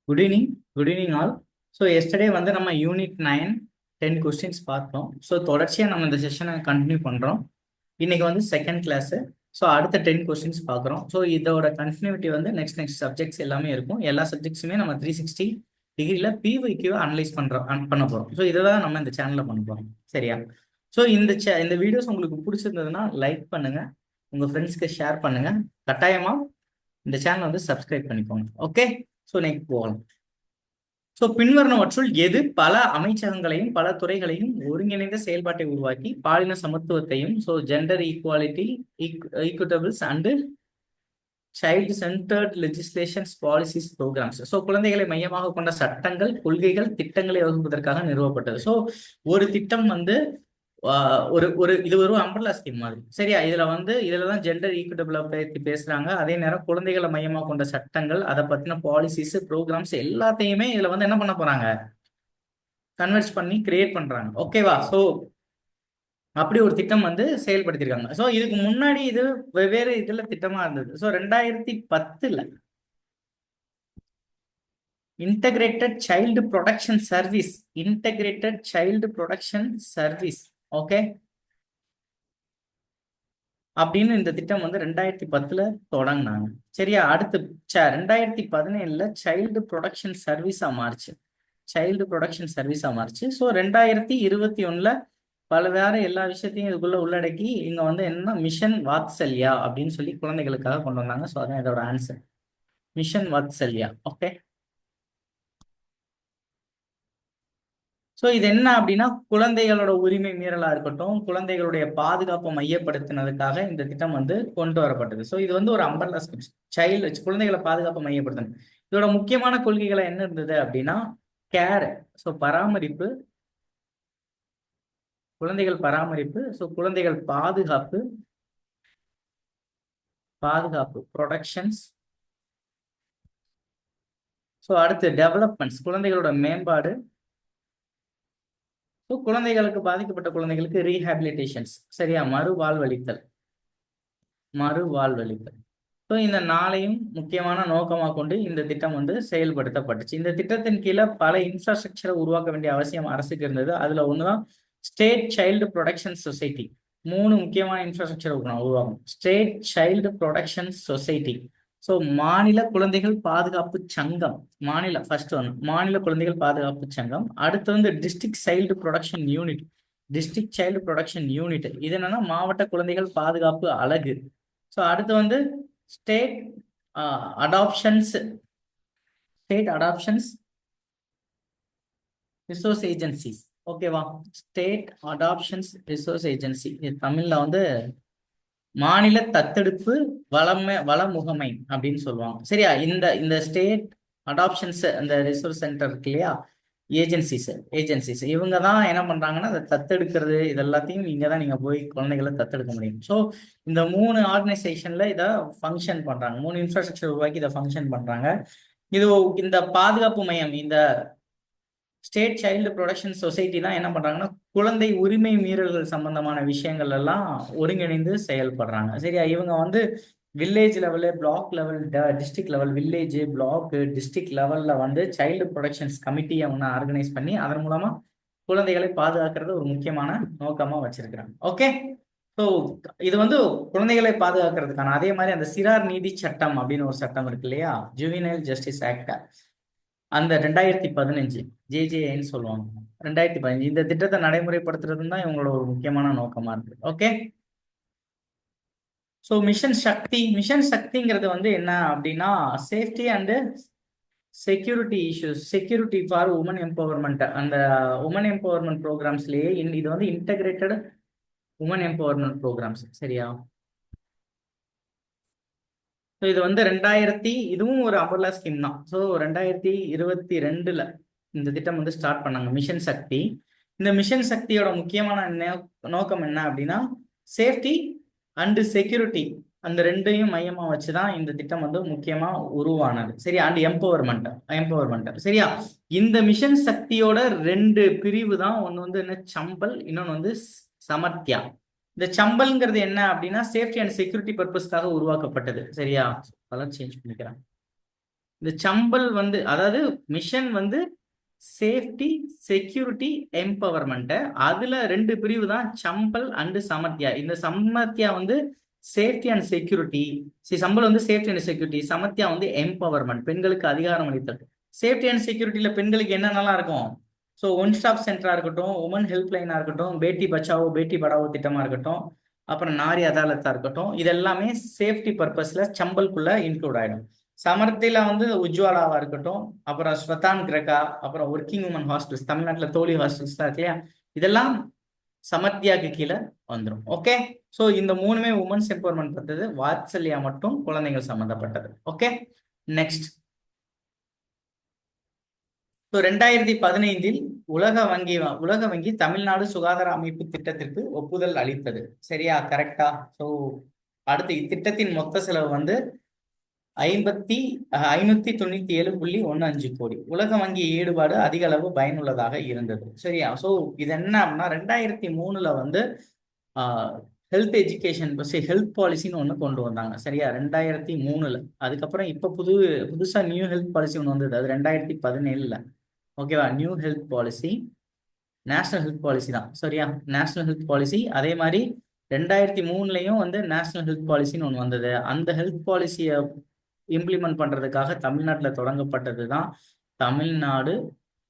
Good evening. Good evening all. So yesterday வந்து நம்ம unit 9 10 questions பார்த்தோம். ஸோ தொடர்ச்சியாக நம்ம இந்த செஷனை கண்டினியூ பண்ணுறோம். இன்னைக்கு வந்து செகண்ட் கிளாஸு. ஸோ அடுத்த 10 கொஸ்டின்ஸ் பார்க்குறோம். ஸோ இதோட கண்டினியூட்டி வந்து நெக்ஸ்ட் சப்ஜெக்ட்ஸ் எல்லாமே இருக்கும். எல்லா சப்ஜெக்ட்ஸுமே நம்ம 360 டிகிரியில் பிவைக்யூ அனலைஸ் பண்ண போகிறோம். ஸோ இதை தான் நம்ம இந்த சேனலில் பண்ண போகிறோம். சரியா? ஸோ இந்த வீடியோஸ் உங்களுக்கு பிடிச்சிருந்ததுன்னா லைக் பண்ணுங்க, உங்கள் ஃப்ரெண்ட்ஸ்க்கு ஷேர் பண்ணுங்க, கட்டாயமாக இந்த சேனலை வந்து சப்ஸ்கிரைப் பண்ணிக்கோங்க. ஓகே, ஸோ நெக்ஸ்ட் போகலாம். ஸோ பின்வருவனவற்றுள் எது பல அமைச்சகங்களையும் பல துறைகளையும் ஒருங்கிணைந்த செயல்பாட்டை உருவாக்கி பாலின சமத்துவத்தையும் gender equality, equitables and child centred legislations, policies, programmes. So குழந்தைகளை மையமாக கொண்ட சட்டங்கள், கொள்கைகள், திட்டங்களை வகுப்பதற்காக நிறுவப்பட்டது. ஸோ ஒரு திட்டம் வந்து இது ஒரு அம்பர்லா ஸ்கீம் மாதிரி. சரியா? இதுலதான் ஜெண்டர் ஈக்குவட்டபிளை பத்தி பேசுறாங்க. அதே நேரம் குழந்தைகளை மையமா கொண்ட சட்டங்கள், அதை பத்தின பாலிசிஸ், ப்ரோக்ராம்ஸ் எல்லாத்தையுமே இதுல வந்து என்ன பண்ண போறாங்க, கன்வெர்ட் பண்ணி கிரியேட் பண்றாங்க. ஓகேவா? ஸோ அப்படி ஒரு திட்டம் வந்து செயல்படுத்திருக்காங்க. ஸோ இதுக்கு முன்னாடி இது வெவ்வேறு இதுல திட்டமா இருந்தது. So 2010 integrated child production service, integrated child production service, okay, அப்படின்னு இந்த திட்டம் வந்து 2010 தொடங்கினாங்க. சரியா? அடுத்து 2017 சைல்டு ப்ரொடக்ஷன் சர்வீஸா மாறுச்சு. சைல்டு ப்ரொடக்ஷன் சர்வீஸா மாறுச்சு. ஸோ 2021 பல வேற எல்லா விஷயத்தையும் இதுக்குள்ள உள்ளடக்கி இங்க வந்து என்ன மிஷன் வாத்சல்யா அப்படின்னு சொல்லி குழந்தைகளுக்காக கொண்டு வந்தாங்க. ஸோ அதான் இதோட answer, mission Vatsalya. Okay, so இது என்ன அப்படின்னா குழந்தைகளோட உரிமை மீறலா இருக்கட்டும், குழந்தைகளுடைய பாதுகாப்பை மையப்படுத்தினதுக்காக இந்த திட்டம் வந்து கொண்டு வரப்பட்டது. ஸோ இது வந்து ஒரு அம்பர்லா ஸ்கீம், குழந்தைகளை பாதுகாப்பை மையப்படுத்தணும். இதோட முக்கியமான கொள்கைகளை என்ன இருந்தது அப்படின்னா கேர், ஸோ பராமரிப்பு, குழந்தைகள் பராமரிப்பு, ஸோ குழந்தைகள் பாதுகாப்பு, ப்ரொடக்ஷன்ஸ். ஸோ அடுத்து டெவலப்மெண்ட்ஸ், குழந்தைகளோட மேம்பாடு. ஸோ குழந்தைகளுக்கு, பாதிக்கப்பட்ட குழந்தைகளுக்கு ரீஹாபிலிட்டேஷன்ஸ், சரியா, மறுவாழ்வளித்தல். ஸோ இந்த நாளையும் முக்கியமான நோக்கமாக கொண்டு இந்த திட்டம் வந்து செயல்படுத்தப்பட்டுச்சு. இந்த திட்டத்தின் கீழே பல இன்ஃப்ராஸ்ட்ரக்சரை உருவாக்க வேண்டிய அவசியம் அரசுக்கு இருந்தது. அதுல ஒண்ணுதான் ஸ்டேட் சைல்டு ப்ரொடக்ஷன் சொசைட்டி. 3 முக்கியமான இன்ஃப்ராஸ்ட்ரக்சர் உருவாகும். State child production society, so மாநில குழந்தைகள் பாதுகாப்பு சங்கம், மாநில குழந்தைகள் பாதுகாப்பு சங்கம். அடுத்து வந்து டிஸ்ட்ரிக்ட் சைல்டு ப்ரொடக்ஷன் யூனிட், இது என்னன்னா மாவட்ட குழந்தைகள் பாதுகாப்பு அலகு. ஸோ அடுத்து வந்து ஸ்டேட் அடாப்ஷன்ஸ் ரிசோர்ஸ் ஏஜென்சிஸ். ஓகேவா? ஸ்டேட் அடாப்ஷன்ஸ் ரிசோர்ஸ் ஏஜென்சி, இது தமிழ்ல வந்து மாநில தத்தெடுப்பு வள முகமை அப்படின்னு சொல்லுவாங்க. சரியா? இந்த ஸ்டேட் அடாப்ஷன்ஸ், அந்த ரிசோர்ஸ் சென்டர் இருக்கு இல்லையா, ஏஜென்சிஸ் இவங்க தான் என்ன பண்றாங்கன்னா அதை தத்தெடுக்கிறது. இது எல்லாத்தையும் இங்க தான் நீங்க போய் குழந்தைகளை தத்தெடுக்க முடியும். ஸோ இந்த 3 ஆர்கனைசேஷன்ல இதை ஃபங்க்ஷன் பண்றாங்க. 3 இன்ஃப்ராஸ்ட்ரக்சர் உருவாக்கி இதை ஃபங்க்ஷன் பண்றாங்க. இந்த பாதுகாப்பு மையம், இந்த ஸ்டேட் சைல்டு ப்ரொடக்ஷன் சொசைட்டி தான் என்ன பண்றாங்கன்னா குழந்தை உரிமை மீறல்கள் சம்பந்தமான விஷயங்கள் எல்லாம் ஒருங்கிணைந்து செயல்படுறாங்க. சரியா? இவங்க வந்து village level, block level, district level, village, block, district லெவல்ல வந்து சைல்டு ப்ரொடக்ஷன்ஸ் கமிட்டியை ஒன்று ஆர்கனைஸ் பண்ணி அதன் மூலமா குழந்தைகளை பாதுகாக்கிறது ஒரு முக்கியமான நோக்கமா வச்சிருக்கிறாங்க. ஓகே, ஸோ இது வந்து குழந்தைகளை பாதுகாக்கிறதுக்கான. அதே மாதிரி அந்த சிறார் நீதி சட்டம் அப்படின்னு ஒரு சட்டம் இருக்கு இல்லையா, ஜுவினைல் ஜஸ்டிஸ் ஆக்ட், அந்த 2015 ஜேஜேஐன்னு சொல்லுவாங்க. 2015 இந்த திட்டத்தை நடைமுறைப்படுத்துறதுன்னு தான் இவங்களோட ஒரு முக்கியமான நோக்கமா இருக்கு. ஓகே, ஸோ மிஷன் சக்திங்கிறது வந்து என்ன அப்படின்னா safety and security issues, security for women empowerment. அந்த உமன் எம்பவர்மெண்ட் ப்ரோக்ராம்ஸ்லயே இது வந்து இன்டகிரேட்டட் உமன் எம்பவர்மெண்ட் ப்ரோக்ராம்ஸ். சரியா? ஸோ இது வந்து இதுவும் ஒரு அம்பர்லா ஸ்கீம் தான். ஸோ 2022 இந்த திட்டம் வந்து ஸ்டார்ட் பண்ணாங்க, மிஷன் சக்தி. இந்த மிஷன் சக்தியோட முக்கியமான நோக்கம் என்ன அப்படின்னா சேஃப்டி அண்டு செக்யூரிட்டி, அந்த ரெண்டையும் மையமா வச்சுதான் இந்த திட்டம் வந்து முக்கியமா உருவானது. சரியா? And empowerment. சரியா? இந்த மிஷன் சக்தியோட 2 பிரிவு தான். ஒன்னு வந்து என்ன, சம்பல், இன்னொன்னு வந்து சமர்த்தியா. இந்த சம்பல்ங்கிறது என்ன அப்படின்னா சேஃப்டி அண்ட் செக்யூரிட்டி பர்பஸ்க்காக உருவாக்கப்பட்டது. சரியா? அதெல்லாம் சேஞ்ச் பண்ணிக்கிறேன். இந்த சம்பல் வந்து அதாவது மிஷன் வந்து சேஃப்டி செக்யூரிட்டி எம்பவர்மெண்ட். அதுல ரெண்டு பிரிவு தான் சம்பல் அண்ட் சமர்த்தியா. இந்த சமர்த்தியா வந்து சேஃப்டி அண்ட் செக்யூரிட்டி, சம்பல் வந்து சேஃப்டி அண்ட் செக்யூரிட்டி, சமர்த்தியா வந்து எம்பவர்மெண்ட், பெண்களுக்கு அதிகாரம் அளித்தல். சேஃப்டி அண்ட் செக்யூரிட்டியில பெண்களுக்கு என்னென்னலாம் இருக்கும்? ஸோ ஒன் ஸ்டாப் சென்டரா இருக்கட்டும், உமன் ஹெல்ப்லைனா இருக்கட்டும், பேட்டி பச்சாவோ பேட்டி படாவோ திட்டமா இருக்கட்டும், அப்புறம் நாரி அதாலத்தா இருக்கட்டும், இது எல்லாமே சேஃப்டி பர்பஸ்ல சம்பல்குள்ள இன்க்ளூட் ஆயிடும். சமர்த்தியில வந்து உஜ்வாலாவா இருக்கட்டும், அப்புறம் ஸ்வதான் கிரகா, அப்புறம் ஒர்க்கிங் உமன் ஹாஸ்டல்ஸ், தமிழ்நாட்டில் தோழி ஹாஸ்டல்ஸ் தான் இருக்கு இல்லையா, இதெல்லாம் சமர்த்தியாக்கு கீழே வந்துடும். ஓகே, ஸோ இந்த மூணுமே உமன்ஸ் எம்பவர்மெண்ட் பத்தது, வாத்சல்யா மட்டும் குழந்தைகள் சம்பந்தப்பட்டது. Okay, next. ஸோ 2015 உலக வங்கி தமிழ்நாடு சுகாதார அமைப்பு திட்டத்திற்கு ஒப்புதல் அளித்தது. சரியா, கரெக்டா? ஸோ அடுத்து இத்திட்டத்தின் மொத்த செலவு வந்து 597.15 கோடி. உலக வங்கி ஈடுபாடு அதிக அளவு பயனுள்ளதாக இருந்தது. சரியா, ஸோ இது என்ன அப்படின்னா 2003 வந்து ஹெல்த் எஜுகேஷன் ஹெல்த் பாலிசின்னு ஒன்று கொண்டு வந்தாங்க. சரியா, 2003. அதுக்கப்புறம் இப்போ புதுசா நியூ ஹெல்த் பாலிசி ஒன்று வந்தது, அது 2017. ஓகேவா, new health policy national health policy தான். சரியா, நேஷனல் ஹெல்த் பாலிசி. அதே மாதிரி 2003 வந்து நேஷனல் ஹெல்த் பாலிசின்னு ஒன்று வந்தது. அந்த ஹெல்த் பாலிசியை இம்ப்ளிமெண்ட் பண்றதுக்காக தமிழ்நாட்டில் தொடங்கப்பட்டது தான் Tamil Nadu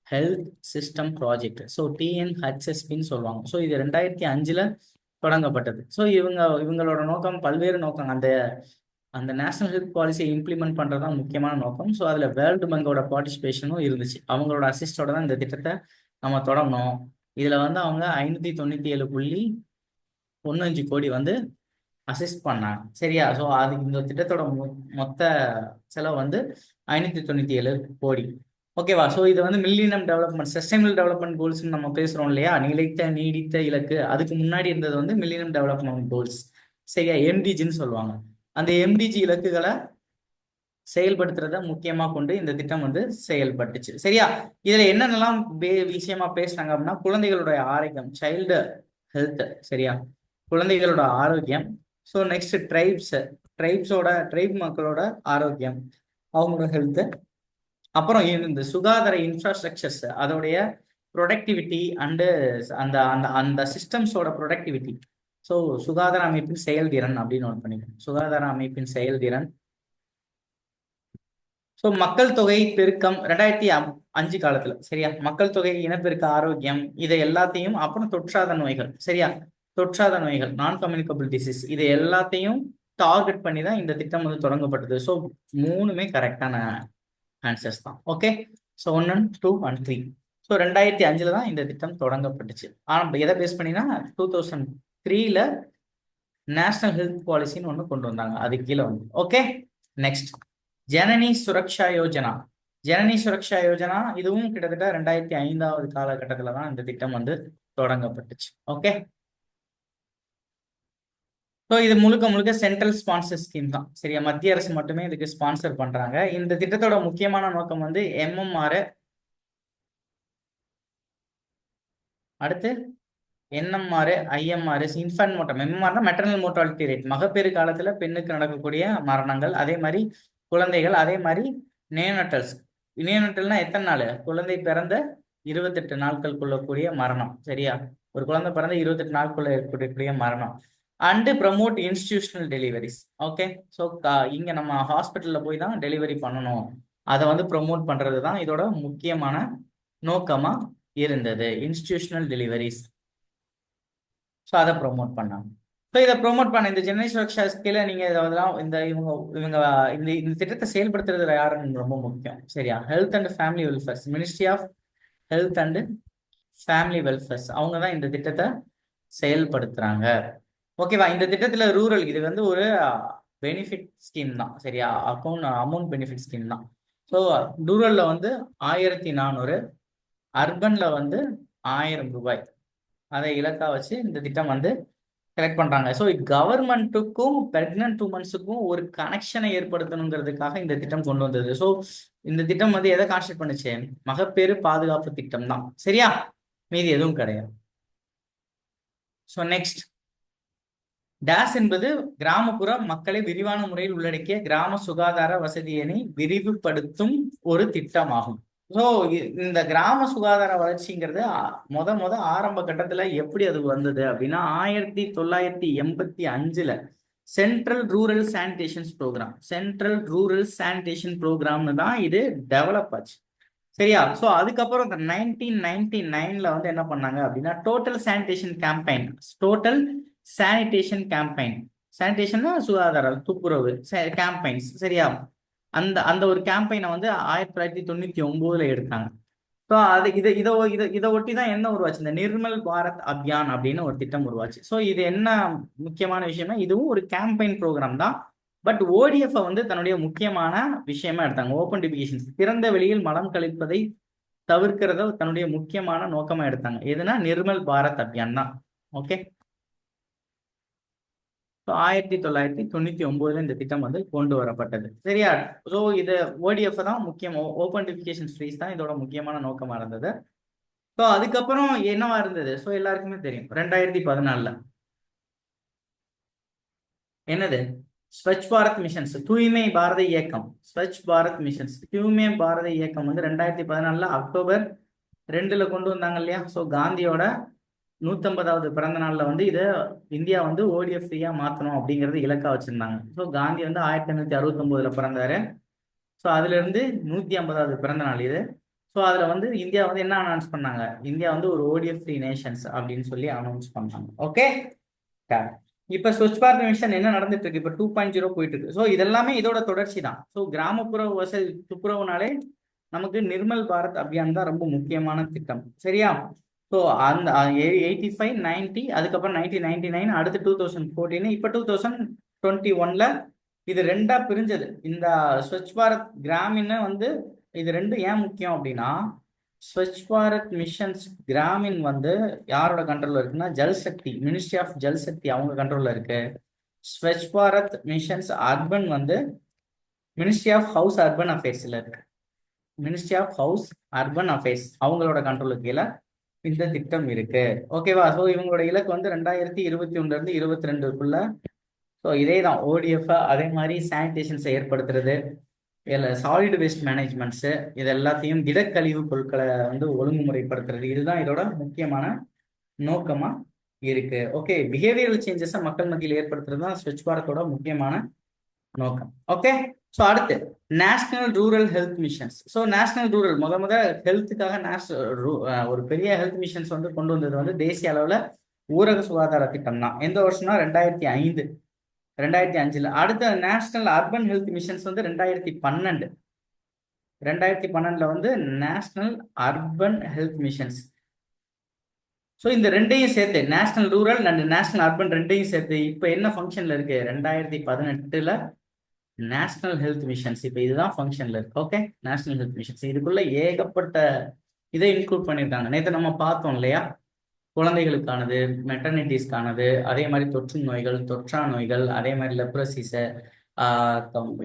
health system project. So டிஎன்ஹெச்எஸ்பின்னு சொல்லுவாங்க. ஸோ இது 2005 தொடங்கப்பட்டது. ஸோ இவங்களோட நோக்கம், பல்வேறு நோக்கம். அந்த அந்த நேஷனல் ஹெல்த் பாலிசியை இம்ப்ளிமெண்ட் பண்றது தான் முக்கியமான நோக்கம். ஸோ அதுல வேர்ல்டு பேங்கோட பார்ட்டிசிபேஷனும் இருந்துச்சு. அவங்களோட அசிஸ்டோட தான் இந்த திட்டத்தை நம்ம தொடங்கணும். இதுல வந்து அவங்க 597.15 கோடி வந்து அசிஸ்ட் பண்ணாங்க. சரியா, ஸோ அது இந்த திட்டத்தோட மொத்த செலவு வந்து 597 கோடி. ஓகேவா, ஸோ இது வந்து millennium development sustainable development goals நம்ம பேசுறோம் இல்லையா, நிலைத்த நீடித்த இலக்கு. அதுக்கு முன்னாடி இருந்தது வந்து மில்லினியம் டெவலப்மெண்ட் கோல்ஸ். சரியா, எம்டிஜின்னு சொல்லுவாங்க. அந்த எம்டிஜி இலக்குகளை செயல்படுத்துறத முக்கியமா கொண்டு இந்த திட்டம் வந்து செயல்பட்டுச்சு. சரியா, இதுல என்னென்னலாம் விஷயமா பேசுறாங்க அப்படின்னா, குழந்தைகளுடைய ஆரோக்கியம், சைல்டு ஹெல்த். சரியா, குழந்தைகளோட ஆரோக்கியம். ஸோ நெக்ஸ்ட் ட்ரைப் மக்களோட ஆரோக்கியம், அவங்களோட ஹெல்த். அப்புறம் இந்த சுகாதார இன்ஃப்ராஸ்ட்ரக்சர்ஸ், அதோடைய ப்ரொடக்டிவிட்டி அண்டு அந்த அந்த அந்த சிஸ்டம்ஸோட ப்ரொடக்டிவிட்டி. ஸோ சுகாதார அமைப்பின் செயல்திறன் அப்படின்னு நோட் பண்ணிக்கணும், சுகாதார அமைப்பின் செயல்திறன். ஸோ மக்கள் தொகை பெருக்கம் 2005 காலத்துல. சரியா, மக்கள் தொகை, இனப்பெருக்க, ஆரோக்கியம், இதை எல்லாத்தையும், அப்புறம் தொற்றாத நோய்கள். சரியா, தொற்றாத நோய்கள், நான் கம்யூனிகபிள் டிசீஸ், இதை எல்லாத்தையும் டார்கெட் பண்ணி தான் இந்த திட்டம் வந்து தொடங்கப்பட்டது. ஸோ மூணுமே கரெக்டான ஆன்சர்ஸ் தான். Okay, so 1 and 2 and 3. So 2005 தான் இந்த திட்டம் தொடங்கப்பட்டுச்சு. ஆனால் எதை பேஸ் பண்ணினா 2003 நேஷனல் ஹெல்த் பாலிசின்னு ஒன்று கொண்டு வந்தாங்க, அது கீழே வந்து. Okay, next Janani Suraksha Yojana. ஜனனி சுரக்ஷா யோஜனா இதுவும் கிட்டத்தட்ட 2005 காலகட்டத்தில் தான் இந்த திட்டம் வந்து தொடங்கப்பட்டுச்சு. ஓகே, ஸோ இது முழுக்க முழுக்க சென்ட்ரல் ஸ்பான்சர் ஸ்கீம் தான். சரியா, மத்திய அரசு மட்டுமே இதுக்கு ஸ்பான்சர் பண்றாங்க. இந்த திட்டத்தோட முக்கியமான நோக்கம் வந்து எம்எம்ஆர், அடுத்து என்எம்ஆர், ஐஎம்ஆர், இன்ஃபன்ட் மோட்டம். எம்எம்ஆர்னா மெட்டர்னல் மோர்டாலிட்டி ரேட், மகப்பேறு காலத்துல பெண்ணுக்கு நடக்கக்கூடிய மரணங்கள். அதே மாதிரி குழந்தைகள், அதே மாதிரி நியோனட்டல்ஸ். நியோனட்டல்னா எத்தனை நாள்? குழந்தை பிறந்த 28 நாட்களுக்குள்ள கூடிய மரணம். சரியா, ஒரு குழந்தை பிறந்த 28 நாட்களுக்குள்ள ஏற்படக்கூடிய மரணம். And promote institutional deliveries. Okay, so இங்க நம்ம ஹாஸ்பிட்டல்ல போய் தான் டெலிவரி பண்ணணும், அதை வந்து ப்ரொமோட் பண்றது தான் இதோட முக்கியமான நோக்கமா இருந்தது, இன்ஸ்டிடியூஷனல் டெலிவரிஸ். ஸோ அதை ப்ரொமோட் பண்ணாங்க. ஸோ இதை ப்ரொமோட் பண்ண இந்த ஜெனரல் சுரக்ஷா ஸ்கீல நீங்க இதெல்லாம் இவங்க இந்த இந்த திட்டத்தை செயல்படுத்துறதுல யாருன்னு ரொம்ப முக்கியம். சரியா, health and family welfares, ministry of health and family welfares, அவங்க தான் இந்த திட்டத்தை செயல்படுத்துறாங்க. ஓகேவா, இந்த திட்டத்துல ரூரல், இது வந்து ஒரு பெனிஃபிட் ஸ்கீம் தான். சரியா, அமௌண்ட் பெனிஃபிட் ஸ்கீம் தான். ஸோ ரூரல்ல வந்து 1400, அர்பன்ல வந்து 1000 ரூபாய், அதை இலக்கா வச்சு இந்த திட்டம் வந்து கலெக்ட் பண்றாங்க. ஸோ கவர்மெண்ட்டுக்கும் பிரெக்னன்ட் உமன்ஸுக்கும் ஒரு கனெக்ஷனை ஏற்படுத்தணுங்கிறதுக்காக இந்த திட்டம் கொண்டு வந்தது. ஸோ இந்த திட்டம் வந்து எதை கான்சென்ட்ரேட் பண்ணுச்சு? மகப்பேறு பாதுகாப்பு திட்டம் தான். சரியா, மீதி எதுவும் கிடையாது. ஸோ நெக்ஸ்ட் டேஸ் என்பது கிராமப்புற மக்களை விரிவான முறையில் உள்ளடக்கிய கிராம சுகாதார வசதியினை விரிவுபடுத்தும் ஒரு திட்டமாகும். ஸோ இந்த கிராம சுகாதார வளர்ச்சிங்கிறது முத ஆரம்ப கட்டத்துல எப்படி அது வந்தது அப்படின்னா 1985 சென்ட்ரல் ரூரல் சானிடேஷன் ப்ரோக்ராம்னு தான் இது டெவலப் ஆச்சு. சரியா? ஸோ அதுக்கப்புறம் இந்த 1999 வந்து என்ன பண்ணாங்க அப்படின்னா டோட்டல் சானிடேஷன் கேம்பெயின். சானிடேஷன்னா சுகாதாரம், துப்புரவு கேம்பெயின்ஸ். சரியா? அந்த அந்த ஒரு கேம்பெயினை வந்து 1999 எடுத்தாங்க. ஸோ அது இதை ஒட்டி தான் என்ன உருவாச்சு, இந்த நிர்மல் பாரத் அபியான் அப்படின்னு ஒரு திட்டம் உருவாச்சு. ஸோ இது என்ன முக்கியமான விஷயம்னா இதுவும் ஒரு கேம்பெயின் ப்ரோக்ராம் தான். பட் ஓடிஎஃப் வந்து தன்னுடைய முக்கியமான விஷயமா எடுத்தாங்க. ஓப்பன் டிபிகேஷன், திறந்த வெளியில் மலம் கழிப்பதை தவிர்க்கிறத தன்னுடைய முக்கியமான நோக்கமா எடுத்தாங்க. எதுனா நிர்மல் பாரத் அபியான் தான். ஓகே. 1999 இந்த திட்டம் வந்து கொண்டு வரப்பட்டது. சரியா? ஸோ இது ஓடிஎஃப் தான் முக்கியம், ஓப்பன் டிபிகேஷன் ஃப்ரீஸ் தான் இதோட முக்கியமான நோக்கமா இருந்தது. ஸோ அதுக்கப்புறம் என்னவா இருந்தது? ஸோ எல்லாருக்குமே தெரியும் 2014 என்னது, ஸ்வச் பாரத் மிஷன்ஸ், தூய்மை பாரத இயக்கம். ஸ்வச் பாரத் மிஷன்ஸ், தூய்மை பாரத இயக்கம் வந்து 2014 அக்டோபர் 2 கொண்டு வந்தாங்க இல்லையா? ஸோ காந்தியோட 150வது பிறந்த நாள்ல வந்து இதை இந்தியா வந்து ஓடிஎஃப் ஃப்ரீயா மாற்றணும் அப்படிங்கிறது இலக்கா வச்சிருந்தாங்க. ஸோ காந்தி வந்து 1869 பிறந்தாரு. ஸோ அதுல இருந்து 150வது பிறந்த நாள் இது. ஸோ அதுல வந்து இந்தியா வந்து என்ன அனௌன்ஸ் பண்ணாங்க, இந்தியா வந்து ஒரு ஓடிஎஃப் ஃப்ரீ நேஷன்ஸ் அப்படின்னு சொல்லி அனௌன்ஸ் பண்ணாங்க. ஓகே. இப்ப ஸ்வச் பாரத் மிஷன் என்ன நடந்துட்டு இருக்கு, இப்ப 2.0 போயிட்டு இருக்கு. ஸோ இதெல்லாமே இதோட தொடர்ச்சி தான். ஸோ கிராமப்புற வசதி துப்புரவுனாலே நமக்கு நிர்மல் பாரத் அபியான் தான் ரொம்ப முக்கியமான திட்டம். சரியா? ஸோ அந்த 85, 90, அதுக்கப்புறம் 1999, அடுத்து 2014, இப்போ 2021 இது ரெண்டா பிரிஞ்சது. இந்த ஸ்வச் பாரத் கிராமின் வந்து இது ரெண்டும் ஏன் முக்கியம் அப்படின்னா, ஸ்வச் பாரத் மிஷன்ஸ் கிராமின் வந்து யாரோட கண்ட்ரோல்ல இருக்குன்னா ஜல் சக்தி, மினிஸ்ட்ரி ஆஃப் ஜல் சக்தி அவங்க கண்ட்ரோல்ல இருக்கு. ஸ்வச் பாரத் மிஷன்ஸ் அர்பன் வந்து மினிஸ்ட்ரி ஆஃப் ஹவுஸ் அர்பன் அஃபேர்ஸ்ல இருக்கு. Ministry of house urban affairs அவங்களோட கண்ட்ரோலுக்கு கீழே இந்த திட்டம் இருக்கு. ஓகேவா? ஸோ இவங்களோட இலக்கு வந்து 2021 இருந்து 22க்குள்ள. ஸோ இதே தான் ஓடிஎஃப். அதே மாதிரி சானிடேஷன்ஸை ஏற்படுத்துறது, இல்லை சாலிட் வேஸ்ட் மேனேஜ்மெண்ட்ஸு, இது எல்லாத்தையும் திடக்கழிவு பொருட்களை வந்து ஒழுங்குமுறைப்படுத்துறது, இதுதான் இதோட முக்கியமான நோக்கமா இருக்கு. ஓகே. பிஹேவியரல் சேஞ்சஸை மக்கள் மத்தியில் ஏற்படுத்துறது தான் ஸ்வச் பாரத்தோட முக்கியமான நோக்கம். ஓகே. ஸோ அடுத்து national rural health missions. So national rural முத ஹெல்த்துக்காக ஒரு பெரிய ஹெல்த் மிஷன்ஸ் வந்து கொண்டு வந்தது வந்து தேசிய அளவில் ஊரக சுகாதார திட்டம் தான். எந்த வருஷம்னா 2005. அடுத்த நேஷனல் அர்பன் ஹெல்த் மிஷன்ஸ் வந்து 2012 வந்து national urban health missions. So இந்த ரெண்டையும் சேர்த்து national rural and national urban ரெண்டையும் சேர்த்து இப்போ என்ன ஃபங்க்ஷன்ல இருக்கு, 2018 நேஷனல் ஹெல்த் மிஷன்ஸ் இப்போ இதுதான் ஃபங்க்ஷன்ல இருக்கு. ஓகே. நேஷனல் ஹெல்த் மிஷன்ஸ் இதுக்குள்ள ஏகப்பட்ட இதை இன்க்ளூட் பண்ணியிருக்காங்க. நேற்று நம்ம பார்த்தோம் இல்லையா, குழந்தைகளுக்கானது, மெட்டர்னிட்டிஸ்க்கானது, அதே மாதிரி தொற்று நோய்கள், தொற்றா நோய்கள், அதே மாதிரி லெப்ரசிஸ,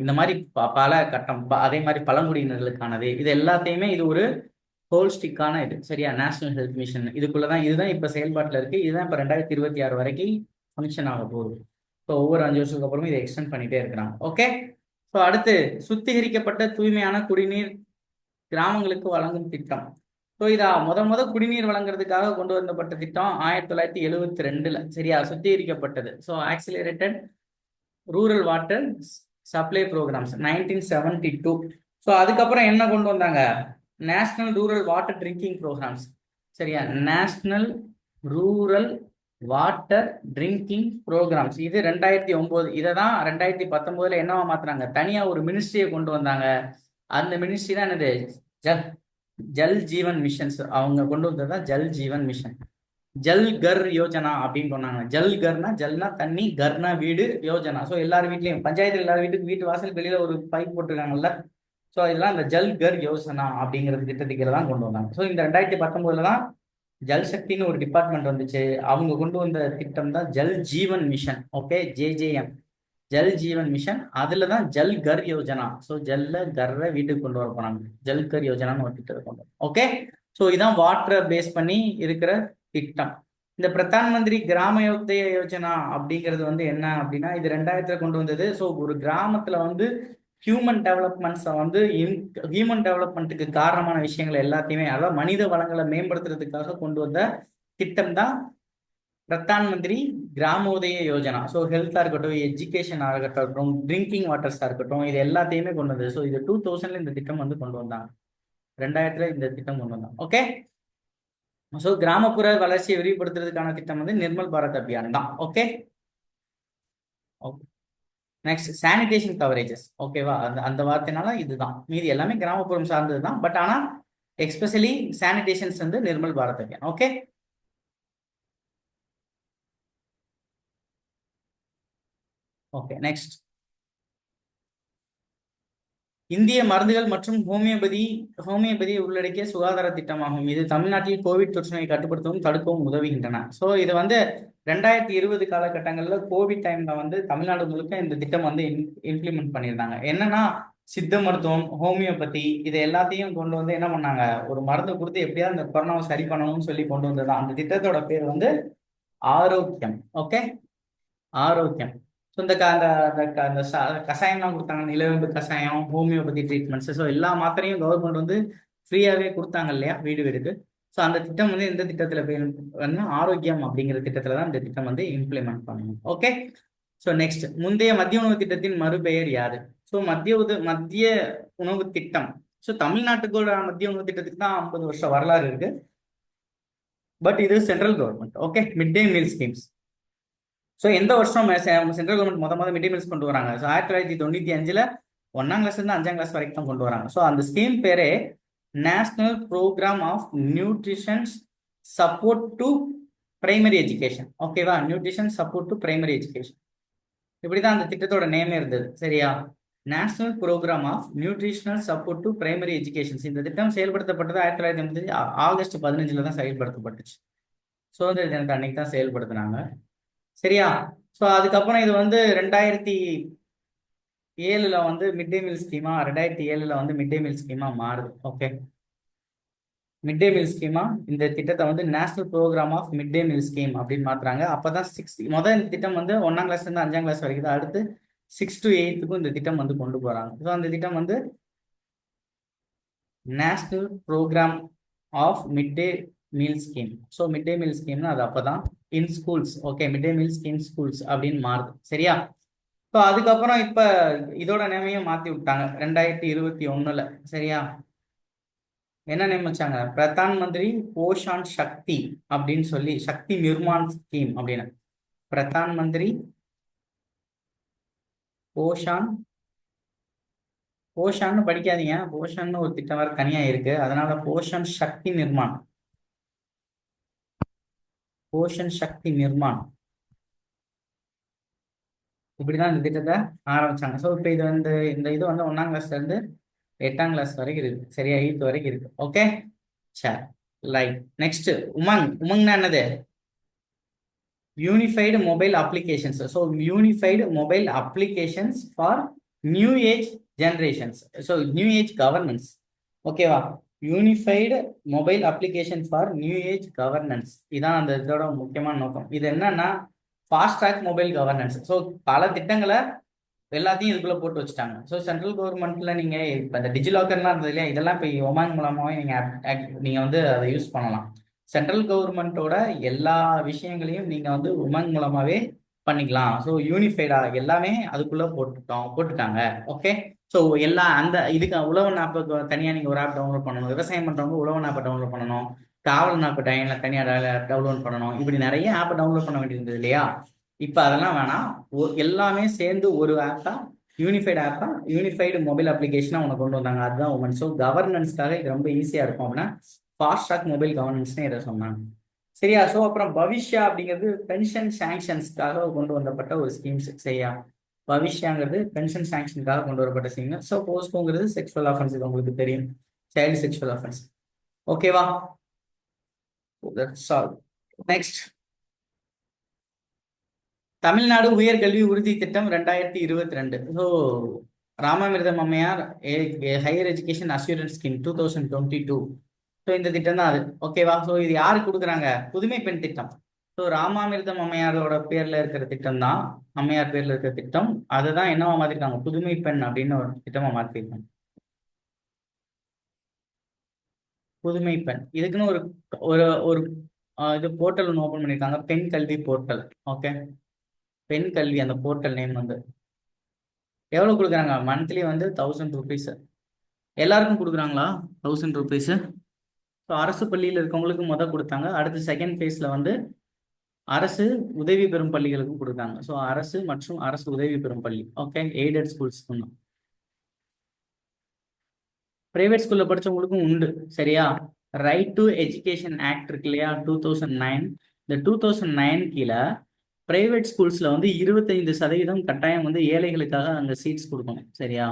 இந்த மாதிரி பல கட்டம், அதே மாதிரி பழங்குடியினர்களுக்கானது, இது எல்லாத்தையுமே இது ஒரு ஹோல்ஸ்டிக்கான இது. சரியா? நேஷனல் ஹெல்த் மிஷன் இதுக்குள்ளதான், இதுதான் இப்ப செயல்பாட்டில் இருக்கு. இதுதான் இப்ப 2026 வரைக்கும் ஃபங்க்ஷன் ஆக போகுது. ஸோ ஒவ்வொரு 5 வருஷத்துக்கு அப்புறமும் இதை எக்ஸ்டெண்ட் பண்ணிட்டே இருக்கிறாங்க. ஓகே. ஸோ அடுத்து சுத்திகரிக்கப்பட்ட தூய்மையான குடிநீர் கிராமங்களுக்கு வழங்கும் திட்டம். ஸோ இதா முத குடிநீர் வழங்குறதுக்காக கொண்டு வந்தப்பட்ட திட்டம் 1972. சரியா? சுத்திகரிக்கப்பட்டது. So accelerated rural water supply programmes 1972. So அதுக்கப்புறம் என்ன கொண்டு வந்தாங்க, national rural water drinking programmes. சரியா? National rural water drinking programmes இது 2009. இதை தான் 2019 என்னவா மாத்துறாங்க, தனியா ஒரு மினிஸ்ட்ரியை கொண்டு வந்தாங்க. அந்த மினிஸ்ட்ரி தான் என்னது, ஜல் ஜீவன் மிஷன்ஸ். அவங்க கொண்டு வந்ததுதான் ஜல் ஜீவன் மிஷன். ஜல் கர் யோஜனா அப்படின்னு சொன்னாங்க. ஜல் கர்னா, ஜல்னா தண்ணி, கர்னா வீடு, யோஜனா. ஸோ எல்லார் வீட்லயும் பஞ்சாயத்துல எல்லார் வீட்டுக்கு வீட்டு வாசல் வெளியில ஒரு பைப் போட்டிருக்காங்கல்ல. ஸோ இதெல்லாம் இந்த ஜல் கர் யோசனா அப்படிங்கிற திட்டத்துக்கு தான் கொண்டு வந்தாங்க. ஸோ இந்த 2019 தான் ஜல் சக்தின்னு ஒரு டிபார்ட்மெண்ட் வந்துச்சு. அவங்க கொண்டு வந்த திட்டம் தான் Jal Jeevan mission. Okay. JJM, Jal Jeevan mission. அதுல தான் ஜல் கர் யோஜனா. ஸோ ஜல்ல கர்ரை வீட்டுக்கு கொண்டு வர போனாங்க. ஜல் கர் யோஜனான்னு ஒரு திட்டத்தை கொண்டு வரும். ஓகே. ஸோ இதான் வாட்டரை பேஸ் பண்ணி இருக்கிற திட்டம். இந்த பிரதான் மந்திரி கிராம உதய யோஜனா அப்படிங்கிறது வந்து என்ன அப்படின்னா இது 2000 கொண்டு வந்தது. ஸோ ஒரு கிராமத்துல வந்து ஹியூமன் டெவலப்மெண்ட்ஸை வந்து ஹியூமன் டெவலப்மெண்ட்டுக்கு காரணமான விஷயங்கள் எல்லாத்தையுமே, அதாவது மனித வளங்களை மேம்படுத்துறதுக்காக கொண்டு வந்த திட்டம் தான் பிரதான் மந்திரி கிராமோதய யோஜனா. ஸோ ஹெல்த்தா இருக்கட்டும், எஜுகேஷன் ஆகட்டும், ட்ரிங்கிங் வாட்டர்ஸா இருக்கட்டும், இது எல்லாத்தையுமே கொண்டு வந்தது. ஸோ இது 2000 இந்த திட்டம் வந்து கொண்டு வந்தாங்க. 2000 இந்த திட்டம் கொண்டு வந்தாங்க. ஓகே. ஸோ கிராமப்புற வளர்ச்சியை விரிவுபடுத்துறதுக்கான திட்டம் வந்து நிர்மல் பாரத் அபியான் தான். ஓகே. Next sanitation coverages. ஓகேவா, அந்த அந்த வார்த்தைனால இதுதான். மீதி எல்லாமே கிராமப்புறம் சார்ந்தது தான். பட் ஆனா எக்ஸ்பெஷலி சானிடேஷன்ஸ் வந்து Nirmal Bharat Abhiyan. Okay. Okay. Next இந்திய மருந்துகள் மற்றும் ஹோமியோபதியை உள்ளடக்கிய சுகாதார திட்டமாகும். இது தமிழ்நாட்டில் கோவிட் தொற்றுநோயை கட்டுப்படுத்தவும் தடுக்கவும் உதவுகின்றன. ஸோ இது வந்து 2020 காலகட்டங்களில் கோவிட் டைம்ல வந்து தமிழ்நாடு முழுக்க இந்த திட்டம் வந்து இம்ப்ளிமெண்ட் பண்ணியிருந்தாங்க. என்னன்னா சித்த மருத்துவம், ஹோமியோபதி இது எல்லாத்தையும் கொண்டு வந்து என்ன பண்ணாங்க, ஒரு மருந்து கொடுத்து எப்படியாவது இந்த கொரோனாவை சரி பண்ணணும்னு சொல்லி கொண்டு வந்ததுதான். அந்த திட்டத்தோட பேர் வந்து ஆரோக்கியம். ஓகே, ஆரோக்கியம். ஸோ இந்த கஷாயம்லாம் கொடுத்தாங்க, நிலவேம்பு கஷாயம், ஹோமியோபதி ட்ரீட்மெண்ட்ஸ். ஸோ எல்லா மாத்திரையும் கவர்மெண்ட் வந்து ஃப்ரீயாகவே கொடுத்தாங்க இல்லையா, வீடு வீடுக்கு. ஸோ அந்த திட்டம் வந்து இந்த திட்டத்தில் பேர் வந்து ஆரோக்கியம் அப்படிங்கிற திட்டத்தில் தான் இந்த திட்டம் வந்து இம்ப்ளிமெண்ட் பண்ணணும். ஓகே. ஸோ நெக்ஸ்ட் முந்தைய மத்திய உணவு திட்டத்தின் மறுபெயர் யாது? ஸோ மத்திய உணவு திட்டம். ஸோ தமிழ்நாட்டுக்கோட மத்திய உணவு திட்டத்துக்கு தான் 50 வருஷம் வரலாறு இருக்கு. பட் இது central government. Okay, mid day meal schemes. So எந்த வருஷம் சென்ட்ரல் கவர்மெண்ட் மொதல் மிட் டே மீல்ஸ் கொண்டு வராங்க? ஸோ 1995 1ஆம் கிளாஸ்லேருந்து 5ஆம் கிளாஸ் வரைக்கும் தான் கொண்டு வராங்க. ஸோ அந்த ஸ்கீம் பேரே national programme of nutrition support to primary education. ஓகேவா, nutrition support to primary education, இப்படிதான் அந்த திட்டத்தோட நேமே இருந்தது. சரியா, national programme of nutritional support to primary education. இந்த திட்டம் செயல்படுத்தப்பட்டது 1985 ஆகஸ்ட் 15 தான் செயல்படுத்தப்பட்டுச்சு. சுதந்திர தினத்தை அன்னைக்கு தான் செயல்படுத்தினாங்க. சரியா. ஸோ அதுக்கப்புறம் இது வந்து 2007 வந்து மிட் டே மீல் ஸ்கீமா, 2007 வந்து மிட் டே மீல் ஸ்கீமா மாறுது. ஓகே, மிட் டே மீல் ஸ்கீமா இந்த திட்டத்தை வந்து national programme of mid day meal scheme அப்படின்னு மாத்துறாங்க. அப்பதான் முதல் இந்த திட்டம் வந்து 1ஆம் கிளாஸ்ல இருந்து 5ஆம் கிளாஸ் வரைக்கும் தான். அடுத்து 6 to 8க்கும் இந்த திட்டம் வந்து கொண்டு போறாங்க. ஸோ அந்த திட்டம் வந்து national programme of mid day meal scheme. So mid day meal ஸ்கீம்னா அது அப்பதான் in schools. Okay, mid day meals in schools அப்படின்னு மாறுது. சரியா. ஸோ அதுக்கப்புறம் இப்ப இதோட நேமையும் மாத்தி விட்டாங்க 2021. சரியா, என்ன நேம் வச்சாங்க? பிரதான் மந்திரி போஷான் சக்தி அப்படின்னு சொல்லி, சக்தி நிர்மான் ஸ்கீம் அப்படின்னு. பிரதான் மந்திரி போஷான், போஷான்னு படிக்காதீங்க, போஷான்னு ஒரு திட்டம் வேற தனியா இருக்கு, அதனால போஷன் சக்தி நிர்மான், போஷன் சக்தி நிர்மான், இப்படிதான் இந்த திட்டத்தை ஆரம்பிச்சாங்க. ஸோ இப்போ இது வந்து இந்த இது வந்து 1ஆம் கிளாஸ்ல இருந்து 8ஆம் கிளாஸ் வரைக்கும் இருக்கு. சரியா, 8th வரைக்கும் இருக்கு. ஓகே, சரி, ரைட். நெக்ஸ்ட் உமங்னா என்னது? Unified mobile applications. So unified mobile applications for new age generations. So new age governance. ஓகேவா, unified mobile application for new age governance, இதான் அந்த இதோட முக்கியமான நோக்கம். இது என்னன்னா fast track mobile governance. So பல திட்டங்களை எல்லாத்தையும் இதுக்குள்ள போட்டு வச்சுட்டாங்க. ஸோ சென்ட்ரல் கவர்மெண்ட்ல நீங்க இப்போ இந்த டிஜிலாக்கர்லாம் இருந்தது இல்லையா, இதெல்லாம் இப்போ ஒமாங் மூலமாவே நீங்க வந்து அதை யூஸ் பண்ணலாம். சென்ட்ரல் கவர்மெண்ட்டோட எல்லா விஷயங்களையும் நீங்க வந்து உமங் மூலமாவே பண்ணிக்கலாம். ஸோ யூனிஃபைடா எல்லாமே அதுக்குள்ள போட்டுட்டாங்க. ஓகே. ஸோ எல்லா அந்த இதுக்கு உழவன் ஆப்புக்கு தனியாக நீங்கள் ஒரு ஆப் டவுன்லோட் பண்ணணும், விவசாயம் பண்ணுறவங்க உழவன் ஆப்பை டவுன்லோட் பண்ணணும், டிராவல் ஆப் தனியாக டவுன்லோட் பண்ணணும், இப்படி நிறைய ஆப்பை டவுன்லோட் பண்ண வேண்டியிருந்தது இல்லையா. இப்போ அதெல்லாம் வேணாம், எல்லாமே சேர்ந்து ஒரு ஆப்பா, யூனிஃபைடு ஆப்பா, யூனிஃபைடு மொபைல் அப்ளிகேஷனாக உனக்கு கொண்டு வந்தாங்க. அதுதான் உமன். ஸோ கவர்னன்ஸ்க்காக இது ரொம்ப ஈஸியாக இருக்கும் அப்படின்னா ஃபாஸ்ட் ட்ராக் மொபைல் கவர்னன்ஸ்னு இதை சொன்னாங்க. சரியா. ஸோ அப்புறம் பவிஷ்யா அப்படிங்கிறது பென்ஷன் சாங்ஷன்ஸ்க்காக கொண்டு வந்தப்பட்ட ஒரு ஸ்கீம்ஸ். சரியா, பவிஷ்யாங்கிறது பென்ஷன் சாங்ஷனுக்காக கொண்டு வரப்பட்ட ஸ்கீம். ஸோ போஸ்கோங்கிறது செக்ஷுவல் அஃபென்ஸ், இது உங்களுக்கு தெரியும், சைல்டு செக்ஷுவல் அஃபென்ஸ். ஓகேவா, தட்ஸ் ஆல். நெக்ஸ்ட் தமிழ்நாடு உயர்கல்வி உறுதி திட்டம் 2022. ஸோ ராமாமிர்தம் அம்மையார் higher education assurance scheme 2022. So இந்த திட்டம் தான் அது. ஓகேவா. ஸோ இது யாருக்கு கொடுக்குறாங்க? புதுமை பெண் திட்டம். ஸோ ராமாமிர்தம் அம்மையாரோட பேர்ல இருக்கிற திட்டம் தான், அம்மையார் பேர்ல இருக்கிற திட்டம். அதுதான் என்னவா மாத்திருக்காங்க, புதுமை பெண் அப்படின்னு ஒரு திட்டமா மாத்திருக்காங்க. புதுமை பெண் இதுக்குன்னு ஒரு ஒரு ஒரு இது போர்ட்டல் ஒன்று ஓப்பன் பண்ணியிருக்காங்க, பெண் கல்வி போர்ட்டல். ஓகே, பெண் கல்வி அந்த போர்ட்டல் நேம் வந்து எவ்வளவு கொடுக்குறாங்க, மந்த்லி வந்து 1000 rupees. எல்லாருக்கும் கொடுக்குறாங்களா 1000 rupees? ஸோ அரசு பள்ளியில் இருக்கவங்களுக்கு கொடுத்தாங்க. அடுத்து செகண்ட் ஃபேஸ்ல வந்து அரசு உதவி பெறும் பள்ளிகளுக்கும் கொடுத்தாங்க. ஸோ அரசு மற்றும் அரசு உதவி பெறும் பள்ளி, ஓகே, எய்டட் ஸ்கூல்ஸ். பிரைவேட் ஸ்கூல்ல படிச்சவங்களுக்கும் உண்டு, சரியா? ரைட் டு எஜுகேஷன் ஆக்ட் இருக்கு இல்லையா, 2009. இந்த 2009 கீழே பிரைவேட் ஸ்கூல்ஸ்ல வந்து 25% கட்டாயம் வந்து ஏழைகளுக்காக அங்க சீட்ஸ் கொடுக்கணும், சரியா?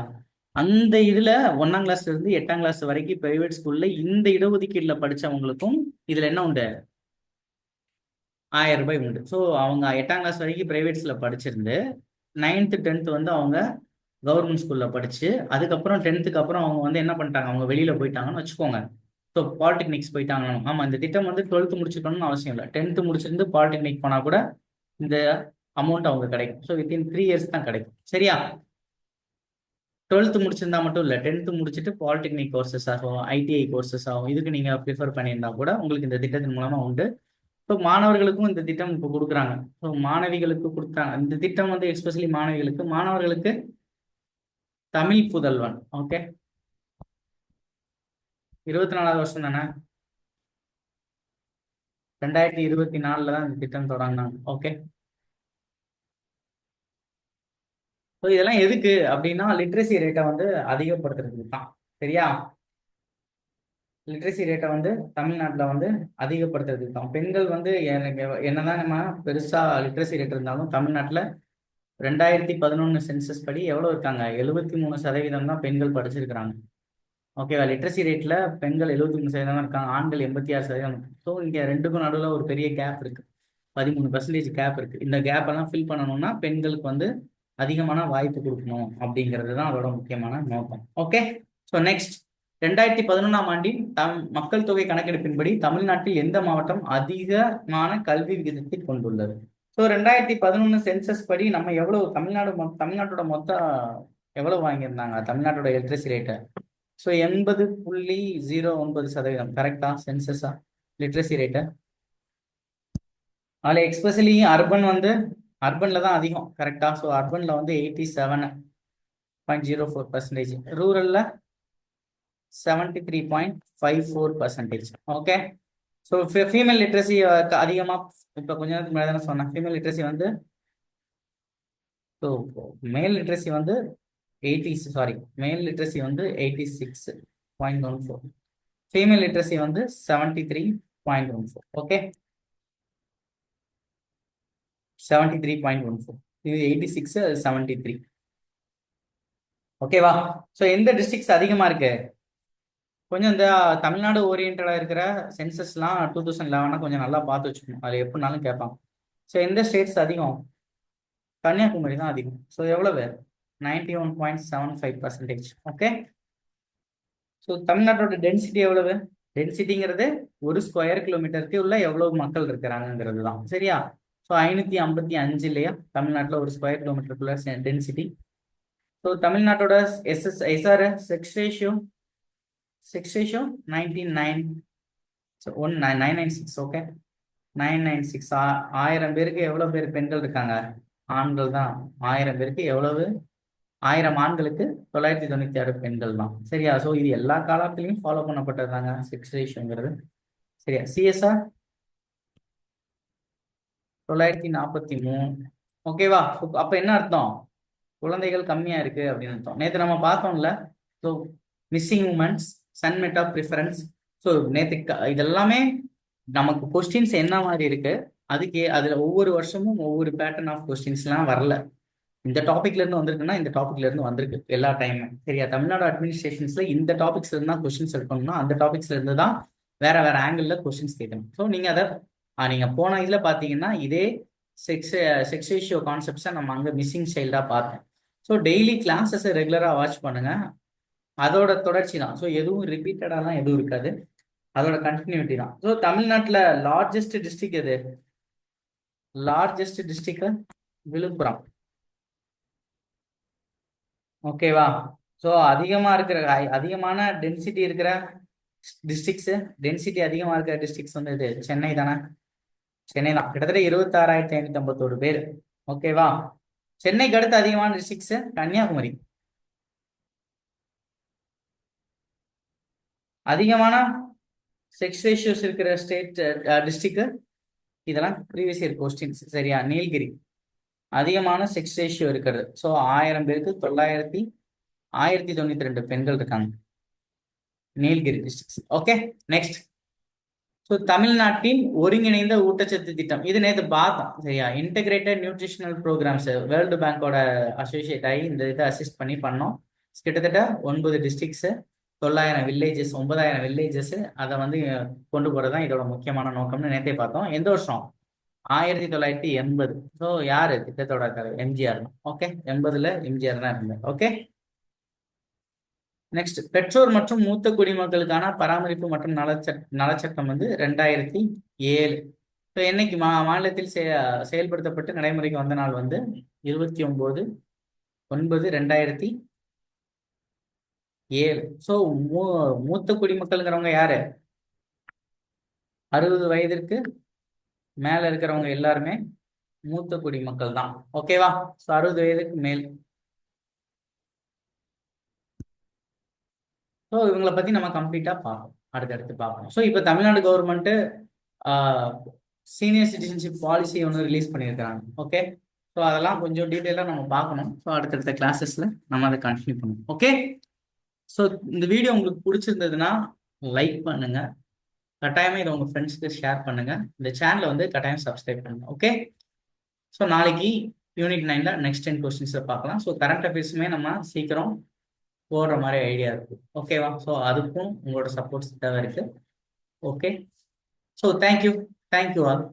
அந்த இதுல 1ஆம் கிளாஸ்ல இருந்து 8ஆம் கிளாஸ் வரைக்கும் பிரைவேட் ஸ்கூல்ல இந்த இடஒதுக்கீடுல படிச்சவங்களுக்கும் இதுல என்ன உண்டு, 1000 ரூபாய் உண்டு. ஸோ அவங்க 8ஆம் கிளாஸ் வரைக்கும் பிரைவேட்ஸ்ல படிச்சிருந்து 9th 10th வந்து அவங்க கவர்மெண்ட் ஸ்கூல்ல படிச்சு, அதுக்கப்புறம் 10th அப்புறம் அவங்க வந்து என்ன பண்ணிட்டாங்க, அவங்க வெளியில போயிட்டாங்கன்னு வச்சுக்கோங்க. ஸோ பாலிடெக்னிக்ஸ் போயிட்டாங்க. ஆமா, இந்த திட்டம் வந்து 12th முடிச்சிருக்கணும்னு அவசியம் இல்லை. 10th முடிச்சிருந்து பாலிடெக்னிக் போனா கூட இந்த அமௌண்ட் அவங்க கிடைக்கும். ஸோ வித்தின் 3 years தான் கிடைக்கும், சரியா? 12th முடிச்சிருந்தா மட்டும் இல்லை, 10th முடிச்சுட்டு பாலிடெக்னிக் கோர்சஸ் ஆகும், ஐடிஐ கோர்சஸ் ஆகும், இதுக்கு நீங்க ப்ரிஃபர் பண்ணியிருந்தா கூட உங்களுக்கு இந்த திட்டத்தின் மூலமா உண்டு. ஸோ மாணவர்களுக்கும் இந்த திட்டம் இப்போ கொடுக்குறாங்க. ஸோ மாணவிகளுக்கு கொடுத்தாங்க இந்த திட்டம் வந்து எஸ்பெஷலி மாணவிகளுக்கு. மாணவர்களுக்கு தமிழ் புதல்வன், ஓகே, 24வது வருஷம் தானே, 2024 தான் இந்த திட்டம் தொடங்கினாங்க, ஓகே. ஸோ இதெல்லாம் எதுக்கு அப்படின்னா லிட்ரஸி ரேட்டை வந்து அதிகப்படுத்துறதுக்கு தான், சரியா? லிட்ரஸி ரேட்டை வந்து தமிழ்நாட்டில் வந்து அதிகப்படுத்துறதுக்கு தான். பெண்கள் வந்து எனக்கு என்னதான் நம்ம பெருசா லிட்ரஸி ரேட் இருந்தாலும் தமிழ்நாட்டில் 2011 சென்சஸ் படி எவ்வளோ இருக்காங்க, 73% தான் பெண்கள் படிச்சிருக்கிறாங்க, ஓகேவா? லிட்ரஸி ரேட்ல பெண்கள் 73% தான் இருக்காங்க, ஆண்கள் 86%. ஸோ இங்க ரெண்டுக்கும் நடுவில் ஒரு பெரிய கேப் இருக்கு, 13% கேப் இருக்கு. இந்த கேப் எல்லாம் ஃபில் பண்ணணும்னா பெண்களுக்கு வந்து அதிகமான வாய்ப்பு கொடுக்கணும் அப்படிங்கிறது தான் அதோட முக்கியமான நோக்கம், ஓகே. ஸோ நெக்ஸ்ட், 2011ஆம் ஆண்டின் மக்கள் தொகை கணக்கெடுப்பின்படி தமிழ்நாட்டில் எந்த மாவட்டம் அதிகமான கல்வி விகிதத்தை கொண்டுள்ளது? ஸோ 2011 சென்சஸ் படி நம்ம எவ்வளவு தமிழ்நாட்டோட மொத்தம் எவ்வளவு வாங்கியிருந்தாங்க தமிழ்நாட்டோட லிட்ரஸி ரேட்டை? ஸோ 80.09% கரெக்டா சென்சஸா லிட்ரஸி ரேட்டு? அதில் எக்ஸ்பெஷலி அர்பன் வந்து அர்பன்ல தான் அதிகம், கரெக்டா? ஸோ அர்பன்ல வந்து 87.04%, ரூரல்ல 73.54%, ஓகே. ஸோ ஃபீமேல் லிட்ரஸி அதிகமாக இப்போ கொஞ்ச நேரத்துக்கு முன்னாடி தானே சொன்னேன், ஃபீமேல் லிட்ரஸி வந்து, ஸோ மேல் லிட்ரஸி வந்து 86.14, ஃபீமேல் லிட்ரஸி வந்து 73.14, ஓகே, 73.14. இது 86, அது 73, ஓகேவா? ஸோ எந்த டிஸ்ட்ரிக்ட்ஸ் அதிகமா இருக்கு? கொஞ்சம் இந்த தமிழ்நாடு ஓரியன்டா இருக்கிற சென்சஸ்லாம் 2011 கொஞ்சம் நல்லா பார்த்து வச்சுக்கணும், அது எப்படினாலும் கேட்பாங்க. ஸோ எந்த ஸ்டேட்ஸ் அதிகம்? கன்னியாகுமரி தான் அதிகம். ஸோ எவ்வளவு, 91.75%, ஓகே. ஸோ தமிழ்நாட்டோட டென்சிட்டி எவ்வளவு? டென்சிட்டிங்கிறது ஒரு ஸ்கொயர் கிலோமீட்டருக்கு உள்ள எவ்வளவு மக்கள் இருக்கிறாங்கிறது தான், சரியா? ஸோ 555 இல்லையா தமிழ்நாட்டில் ஒரு ஸ்கொயர் கிலோமீட்டருக்குள்ள டென்சிட்டி. ஸோ தமிழ்நாட்டோட எஸ்ஆர் செக்ஸ் ரேஷியோ 99, 996, ஓகே, 996. 1000 பேருக்கு எவ்வளவு பேர் பெண்கள் இருக்காங்க? ஆண்கள் தான். 1000 பேருக்கு எவ்வளவு? 1000 ஆண்களுக்கு 996 பெண்கள் தான், சரியா? ஸோ இது எல்லா காலத்திலையும் ஃபாலோ பண்ணப்பட்டதாங்க செக்ஸ் ரேஷியோங்கிறது, சரியா? சிஎஸ்ஆர் 943, ஓகேவா? அப்ப என்ன அர்த்தம்? குழந்தைகள் கம்மியா இருக்கு அப்படின்னு அர்த்தம். நேற்று நம்ம பார்த்தோம்ல, so missing womens, summit of preference. So நேற்று இதெல்லாமே நமக்கு கொஸ்டின்ஸ் என்ன மாதிரி இருக்கு, அதுக்கு அதுல ஒவ்வொரு வருஷமும் ஒவ்வொரு பேட்டர்ன் ஆஃப் கொஸ்டின்ஸ்லாம் வரல. இந்த டாபிக்ல இருந்து வந்திருக்குன்னா இந்த டாபிக்ல இருந்து வந்திருக்கு எல்லா டைமும், சரியா? தமிழ்நாடு அட்மினிஸ்ட்ரேஷன்ஸ்ல இந்த டாபிக்ஸ்ல இருந்தா கொஸ்டின்ஸ் எடுக்கணும்னா அந்த டாபிக்ஸ்ல இருந்து தான் வேற வேற ஆங்கிள் கொஸ்டின்ஸ் கேட்கணும். ஸோ நீங்க அதை நீங்க போன இதுல பாத்தீங்கன்னா இதே செக்ஸ் ரேஷியோ கான்செப்ட்ஸை நம்ம அங்க மிஸ்ஸிங் சைல்டா பார்த்தோம். ஸோ டெய்லி கிளாஸஸ் ரெகுலரா வாட்ச் பண்ணுங்க, அதோட தொடர்ச்சி தான். ஸோ எதுவும் ரிப்பீட்டடாலாம் எதுவும் இருக்காது, அதோட கண்டினியூட்டி தான். ஸோ தமிழ்நாட்டில் லார்ஜஸ்ட் டிஸ்ட்ரிக்ட் எது? Largest district Villupuram. ஓகேவா? ஸோ அதிகமாக இருக்கிற அதிகமான டென்சிட்டி இருக்கிற டிஸ்ட்ரிக்ஸ், டென்சிட்டி அதிகமாக இருக்கிற டிஸ்ட்ரிக்ஸ் வந்து இது சென்னை தானே. சென்னை தான், கிட்டத்தட்ட 26,551 பேர். ஓகேவா? சென்னைக்கு அடுத்து அதிகமான டிஸ்ட்ரிக்ஸ் கன்னியாகுமரி. அதிகமான செக்ஸ் ரேஷியோஸ் இருக்கிற ஸ்டேட் டிஸ்ட்ரிக்ட், இதெல்லாம் ப்ரீவியஸ் இயர் கொஸ்டின்ஸ். சரியா? நீலகிரி அதிகமான செக்ஸ் ரேஷியோ இருக்கிறது. ஸோ 1000 பேருக்கு 1092 பெண்கள் இருக்காங்க. Nilgiri district. Okay, next. So தமிழ்நாட்டின் ஒருங்கிணைந்த ஊட்டச்சத்து திட்டம், இது நேற்று பார்த்தோம். சரியா? இன்டகிரேட்டட் நியூட்ரிஷனல் ப்ரோக்ராம்ஸ் வேர்ல்டு பேங்கோட அசோசியேட் ஆகி இந்த இதை அசிஸ்ட் பண்ணி பண்ணோம். கிட்டத்தட்ட 9 டிஸ்ட்ரிக்ஸ், 9,000 வில்லேஜஸ், 9,000 வில்லேஜஸ், அதை வந்து கொண்டு போகிறது தான் இதோட முக்கியமான நோக்கம்னு நேற்றே பார்த்தோம். எந்த வருஷம்? 1980. ஸோ யாரு திட்டத்தோட தலைவர்? எம்ஜிஆர் தான். ஓகே, 80ல் எம்ஜிஆர் தான் இருந்தார். Okay, next. பெற்றோர் மற்றும் மூத்த குடிமக்களுக்கான பராமரிப்பு மற்றும் நலச்சட்டம் வந்து 2007. ஸோ என்னைக்கு மாநிலத்தில் செயல்படுத்தப்பட்டு நடைமுறைக்கு வந்த நாள் வந்து 29/9/2007. ஸோ மூத்த குடிமக்கள்ங்கிறவங்க யாரு? 60 வயதிற்கு மேல இருக்கிறவங்க எல்லாருமே மூத்த குடிமக்கள் தான். ஓகேவா? ஸோ 60 வயதுக்கு மேல். ஸோ இவங்களை பத்தி நம்ம கம்ப்ளீட்டா பார்ப்போம், அடுத்தடுத்து பார்ப்போம். ஸோ இப்போ Tamil Nadu government senior citizenship policy ஒன்று ரிலீஸ் பண்ணியிருக்காங்க. ஓகே, ஸோ அதெல்லாம் கொஞ்சம் டீட்டெயிலாக நம்ம பார்க்கணும். ஸோ அடுத்தடுத்த கிளாஸஸ்ல நம்ம அதை கண்டினியூ பண்ணுவோம். ஓகே, ஸோ இந்த வீடியோ உங்களுக்கு பிடிச்சிருந்ததுன்னா லைக் பண்ணுங்க, கட்டாயமா இதை உங்க ஃப்ரெண்ட்ஸ்க்கு ஷேர் பண்ணுங்க, இந்த சேனலை வந்து கட்டாயம் சப்ஸ்கிரைப் பண்ணுங்க. ஓகே, ஸோ நாளைக்கு யூனிட் 9ல நெக்ஸ்ட் 10 கொஸ்டின்ஸை பார்க்கலாம். ஸோ கரண்ட் அஃபேர்ஸுமே நம்ம சீக்கிரம் போடுற மாதிரி ஐடியா இருக்கு. ஓகேவா? ஸோ அதுக்கும் உங்களோட சப்போர்ட்ஸ் தேவை இருக்கு. Okay, so thank you all.